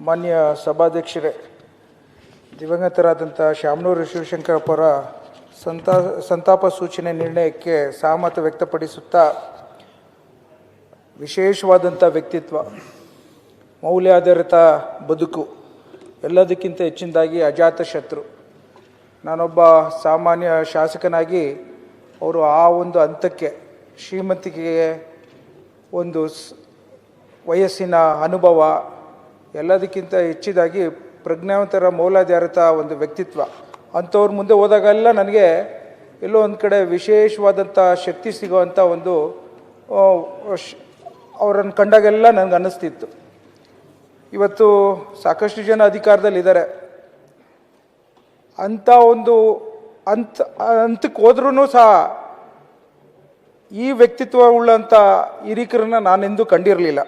ಮಾನ್ಯ ಸಭಾಧ್ಯಕ್ಷರೇ, ದಿವಂಗತರಾದಂಥ ಶಾಮನೂರು ಶಿವಶಂಕರಪ್ಪರ ಸಂತಾಪ ಸೂಚನೆ ನಿರ್ಣಯಕ್ಕೆ ಸಹಮತ ವ್ಯಕ್ತಪಡಿಸುತ್ತಾ, ವಿಶೇಷವಾದಂಥ ವ್ಯಕ್ತಿತ್ವ, ಮೌಲ್ಯಾಧಾರಿತ ಬದುಕು, ಎಲ್ಲದಕ್ಕಿಂತ ಹೆಚ್ಚಿನದಾಗಿ ಅಜಾತ ಶತ್ರು. ನಾನೊಬ್ಬ ಸಾಮಾನ್ಯ ಶಾಸಕನಾಗಿ ಅವರು ಆ ಒಂದು ಹಂತಕ್ಕೆ, ಶ್ರೀಮಂತಿಕೆಗೆ, ಒಂದು ವಯಸ್ಸಿನ ಅನುಭವ, ಎಲ್ಲದಕ್ಕಿಂತ ಹೆಚ್ಚಿದಾಗಿ ಪ್ರಜ್ಞಾವಂತರ ಮೌಲ್ಯಾಧಾರಿತ ಒಂದು ವ್ಯಕ್ತಿತ್ವ, ಅಂಥವ್ರ ಮುಂದೆ ಹೋದಾಗೆಲ್ಲ ನನಗೆ ಎಲ್ಲೋ ಒಂದು ಕಡೆ ವಿಶೇಷವಾದಂಥ ಶಕ್ತಿ ಸಿಗೋವಂಥ ಒಂದು ಅವರನ್ನು ಕಂಡಾಗೆಲ್ಲ ನನಗೆ ಅನ್ನಿಸ್ತಿತ್ತು. ಇವತ್ತು ಸಾಕಷ್ಟು ಜನ ಅಧಿಕಾರದಲ್ಲಿದ್ದಾರೆ. ಅಂಥ ಒಂದು ಹಂತಕ್ಕೆ ಹೋದ್ರೂ ಸಹ ಈ ವ್ಯಕ್ತಿತ್ವ ಉಳ್ಳಂಥ ಹಿರಿಕರನ್ನ ನಾನೆಂದೂ ಕಂಡಿರಲಿಲ್ಲ.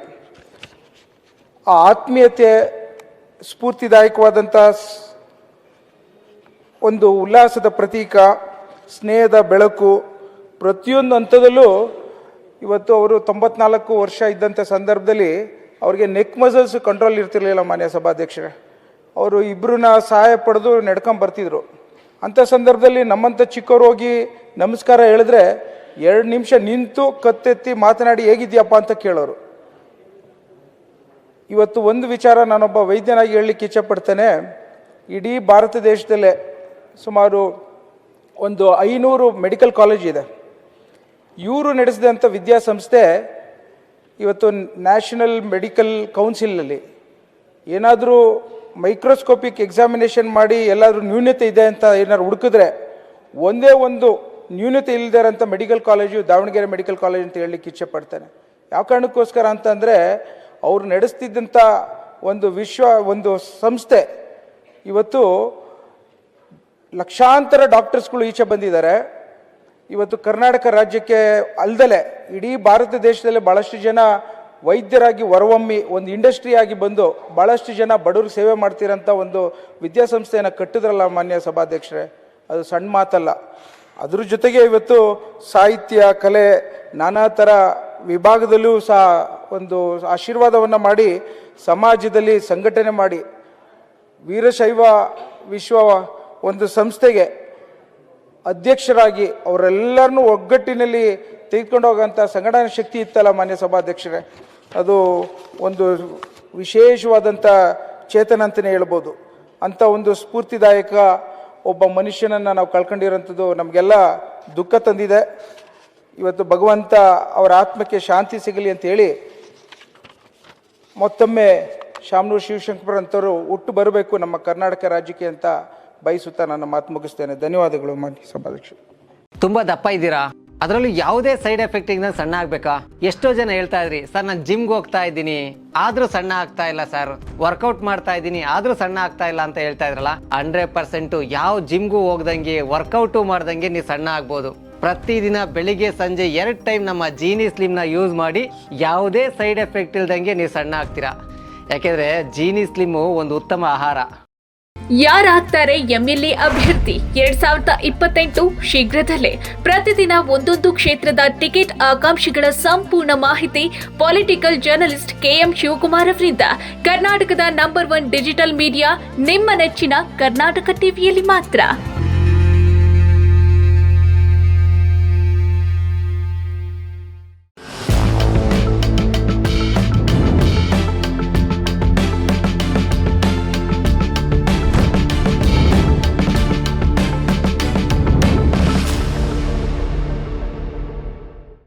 ಆ ಆತ್ಮೀಯತೆ, ಸ್ಫೂರ್ತಿದಾಯಕವಾದಂಥ ಒಂದು ಉಲ್ಲಾಸದ ಪ್ರತೀಕ, ಸ್ನೇಹದ ಬೆಳಕು, ಪ್ರತಿಯೊಂದು ಹಂತದಲ್ಲೂ ಇವತ್ತು ಅವರು 94 ವರ್ಷ ಇದ್ದಂಥ ಸಂದರ್ಭದಲ್ಲಿ ಅವ್ರಿಗೆ ನೆಕ್ ಮಸಲ್ಸ್ ಕಂಟ್ರೋಲ್ ಇರ್ತಿರ್ಲಿಲ್ಲ. ಮಾನ್ಯ ಸಭಾಧ್ಯಕ್ಷರೇ, ಅವರು ಇಬ್ಬರನ್ನ ಸಹಾಯ ಪಡೆದು ನಡ್ಕೊಂಬರ್ತಿದ್ರು. ಅಂಥ ಸಂದರ್ಭದಲ್ಲಿ ನಮ್ಮಂಥ ಚಿಕ್ಕವ್ರು ಹೋಗಿ ನಮಸ್ಕಾರ ಹೇಳಿದ್ರೆ 2 ನಿಮಿಷ ನಿಂತು ಕತ್ತೆತ್ತಿ ಮಾತನಾಡಿ ಹೇಗಿದ್ಯಪ್ಪ ಅಂತ ಕೇಳೋರು. ಇವತ್ತು ಒಂದು ವಿಚಾರ ನಾನೊಬ್ಬ ವೈದ್ಯನಾಗಿ ಹೇಳಲಿಕ್ಕೆ ಇಚ್ಛಪಡ್ತೇನೆ. ಇಡೀ ಭಾರತ ದೇಶದಲ್ಲೇ ಸುಮಾರು ಒಂದು 500 ಮೆಡಿಕಲ್ ಕಾಲೇಜ್ ಇದೆ. ಇವರು ನಡೆಸಿದಂಥ ವಿದ್ಯಾಸಂಸ್ಥೆ ಇವತ್ತು ನ್ಯಾಷನಲ್ ಮೆಡಿಕಲ್ ಕೌನ್ಸಿಲಲ್ಲಿ ಏನಾದರೂ ಮೈಕ್ರೋಸ್ಕೋಪಿಕ್ ಎಕ್ಸಾಮಿನೇಷನ್ ಮಾಡಿ ಎಲ್ಲಾದರೂ ನ್ಯೂನತೆ ಇದೆ ಅಂತ ಏನಾದ್ರು ಹುಡುಕಿದ್ರೆ, ಒಂದೇ ಒಂದು ನ್ಯೂನತೆ ಇಲ್ಲದೇ ಇರೋಂಥ medical college Davanagere medical college ಅಂತ ಹೇಳಲಿಕ್ಕೆ ಇಚ್ಛೆಪಡ್ತೇನೆ. ಯಾವ ಕಾರಣಕ್ಕೋಸ್ಕರ ಅಂತಂದರೆ, ಅವರು ನಡೆಸ್ತಿದ್ದಂಥ ಒಂದು ಸಂಸ್ಥೆ ಇವತ್ತು ಲಕ್ಷಾಂತರ ಡಾಕ್ಟರ್ಸ್ಗಳು ಈಚೆ ಬಂದಿದ್ದಾರೆ. ಇವತ್ತು ಕರ್ನಾಟಕ ರಾಜ್ಯಕ್ಕೆ ಅಲ್ದಲೆ ಇಡೀ ಭಾರತ ದೇಶದಲ್ಲೇ ಭಾಳಷ್ಟು ಜನ ವೈದ್ಯರಾಗಿ ಹೊರಹೊಮ್ಮಿ ಒಂದು ಇಂಡಸ್ಟ್ರಿಯಾಗಿ ಬಂದು ಭಾಳಷ್ಟು ಜನ ಬಡವ್ರಿಗೆ ಸೇವೆ ಮಾಡ್ತಿರೋಂಥ ಒಂದು ವಿದ್ಯಾಸಂಸ್ಥೆಯನ್ನು ಕಟ್ಟಿದ್ರಲ್ಲ ಮಾನ್ಯ ಸಭಾಧ್ಯಕ್ಷರೇ, ಅದು ಸಣ್ಣ ಮಾತಲ್ಲ. ಅದ್ರ ಜೊತೆಗೆ ಇವತ್ತು ಸಾಹಿತ್ಯ, ಕಲೆ, ನಾನಾ ಥರ ವಿಭಾಗದಲ್ಲೂ ಸಹ ಒಂದು ಆಶೀರ್ವಾದವನ್ನು ಮಾಡಿ ಸಮಾಜದಲ್ಲಿ ಸಂಘಟನೆ ಮಾಡಿ ವೀರಶೈವ ವಿಶ್ವ ಒಂದು ಸಂಸ್ಥೆಗೆ ಅಧ್ಯಕ್ಷರಾಗಿ ಅವರೆಲ್ಲರನ್ನೂ ಒಗ್ಗಟ್ಟಿನಲ್ಲಿ ತೆಗೆದುಕೊಂಡು ಹೋಗೋಂಥ ಸಂಘಟನಾ ಶಕ್ತಿ ಇತ್ತಲ್ಲ ಮಾನ್ಯ ಸಭಾಧ್ಯಕ್ಷರೇ, ಅದು ಒಂದು ವಿಶೇಷವಾದಂಥ ಚೇತನ ಅಂತಲೇ ಹೇಳ್ಬೋದು. ಅಂಥ ಒಂದು ಸ್ಫೂರ್ತಿದಾಯಕ ಒಬ್ಬ ಮನುಷ್ಯನನ್ನು ನಾವು ಕಳ್ಕೊಂಡಿರೋಂಥದ್ದು ನಮಗೆಲ್ಲ ದುಃಖ ತಂದಿದೆ. ಇವತ್ತು ಭಗವಂತ ಅವರ ಆತ್ಮಕ್ಕೆ ಶಾಂತಿ ಸಿಗಲಿ ಅಂತೇಳಿ ಮತ್ತೊಮ್ಮೆ ಶಾಮನೂರು ಶಿವಶಂಕರ್ ಅಂತವರು ಹುಟ್ಟು ಬರಬೇಕು ನಮ್ಮ ಕರ್ನಾಟಕ ರಾಜ್ಯಕ್ಕೆ ಅಂತ ಬಯಸುತ್ತಾ ನನ್ನ ಮಾತು ಮುಗಿಸ್ತೇನೆ. ಧನ್ಯವಾದಗಳು ಮಾನ್ಯ ಸಭಾಧ್ಯಕ್ಷರು. ತುಂಬ ದಪ್ಪ ಇದ್ದೀರಾ, ಅದರಲ್ಲೂ ಯಾವುದೇ ಸೈಡ್ ಎಫೆಕ್ಟ್ ಇಂದ ಸಣ್ಣ ಆಗ್ಬೇಕಾ? ಎಷ್ಟೋ ಜನ ಹೇಳ್ತಾ ಇದ್ರಿ, ಸರ್ ನಾನು ಜಿಮ್ಗೆ ಹೋಗ್ತಾ ಇದ್ದೀನಿ ಆದ್ರೂ ಸಣ್ಣ ಆಗ್ತಾ ಇಲ್ಲ ಸರ್, ವರ್ಕೌಟ್ ಮಾಡ್ತಾ ಇದ್ದೀನಿ ಆದ್ರೂ ಸಣ್ಣ ಆಗ್ತಾ ಇಲ್ಲ ಅಂತ ಹೇಳ್ತಾ ಇದ್ರಲ್ಲ. 100% ಯಾವ ಜಿಮ್ಗೂ ಹೋಗ್ದಂಗೆ ವರ್ಕೌಟು ಮಾಡ್ದಂಗೆ ನೀವು ಸಣ್ಣ ಆಗ್ಬೋದು. ಪ್ರತಿದಿನ ಬೆಳಿಗ್ಗೆ ಸಂಜೆ 2 ಟೈಮ್ ನಮ್ಮ ಜೀನಿ ಸ್ಲಿಮ್ನ ಯೂಸ್ ಮಾಡಿ ಯಾವುದೇ ಸೈಡ್ ಎಫೆಕ್ಟ್ ಇಲ್ದಂಗೆ ನೀವು ಸಣ್ಣ ಆಗ್ತೀರಾ. ಯಾಕೆಂದ್ರೆ ಜೀನಿ ಸ್ಲಿಮ್ಮು ಒಂದು ಉತ್ತಮ ಆಹಾರ. ಯಾರಾಗ್ತಾರೆ ಎಂಎಲ್ಎ ಅಭ್ಯರ್ಥಿ 2028 ಶೀಘ್ರದಲ್ಲೇ. ಪ್ರತಿದಿನ ಒಂದೊಂದು ಕ್ಷೇತ್ರದ ಟಿಕೆಟ್ ಆಕಾಂಕ್ಷಿಗಳ ಸಂಪೂರ್ಣ ಮಾಹಿತಿ ಪೊಲಿಟಿಕಲ್ ಜರ್ನಲಿಸ್ಟ್ KM ಶಿವಕುಮಾರ್ ಅವರಿಂದ. ಕರ್ನಾಟಕದ ನಂಬರ್ 1 ಡಿಜಿಟಲ್ ಮೀಡಿಯಾ ನಿಮ್ಮ ನೆಚ್ಚಿನ ಕರ್ನಾಟಕ ಟಿವಿಯಲ್ಲಿ ಮಾತ್ರ.